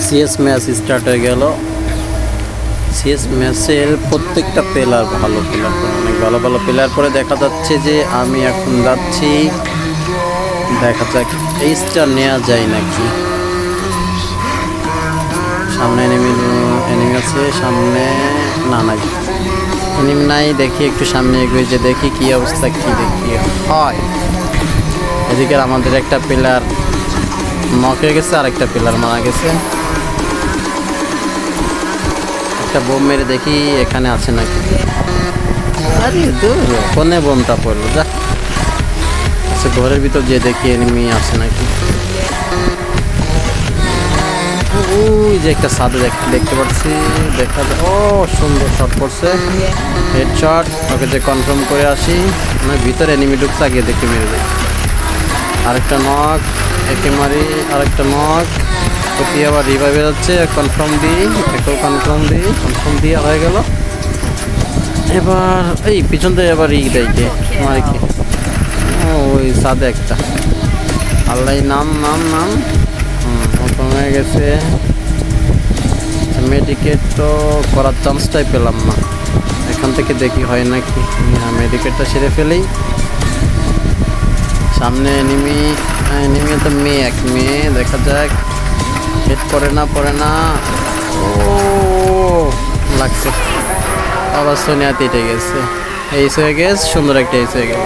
CS match start হয়ে গেল। CS ম্যাচের প্রত্যেকটা প্লেয়ার ভালো প্লেয়ার, অনেক ভালো ভালো প্লেয়ার। পরে দেখা যাচ্ছে যে আমি এখন যাচ্ছি, দেখা যাক এইচটা নেওয়া যায় নাকি। সামনে এনিমি আছে, সামনে না নাই এনিমি নাই। দেখি একটু সামনে এগিয়ে যে দেখি কি অবস্থা, কি দেখি হয়। এদিকে আমাদের একটা প্লেয়ার নক হয়ে গেছে, আর একটা প্লেয়ার মারা গেছে। একটা বোম মেরে দেখি এখানে আছে নাকি। আরে দূর, কোনে বোমটা পড়লো, যা। আচ্ছা, ঘরের ভিতর যে দেখি এনিমি আছে নাকি। ওই যে একটা সাদা দেখতে পাচ্ছি, দেখা যায়। ও সুন্দর শট পড়ছে, হেড শট। ওকে যে কনফার্ম করে আসি, মানে ভিতরে এনিমি ঢুকছে, আগে দেখে মেরে দেয়। আরেকটা নক, একে মারি, আরেকটা নক। প্রতি আবার রিভাইভে যাচ্ছে, কনফার্ম দিই, একেও কনফার্ম দিয়ে হয়ে গেল। এবার এই পিছন থেকে এবার দেয় কে মারি কে, ওই সাদে একটা। আল্লাহ, নাম হয়ে গেছে। মেডিকেট তো করার চান্সটাই পেলাম না। এখান থেকে দেখি হয় নাকি। মেডিকেটটা সেরে ফেলেই। সামনে এনিমি তো এক মেয়ে, দেখা যাক। হেড পড়ে না। ও লাগছে, আবার সোনিয়া তেটে গেছে। এইস হয়ে গেছে, সুন্দর একটা এইস হয়ে গেল।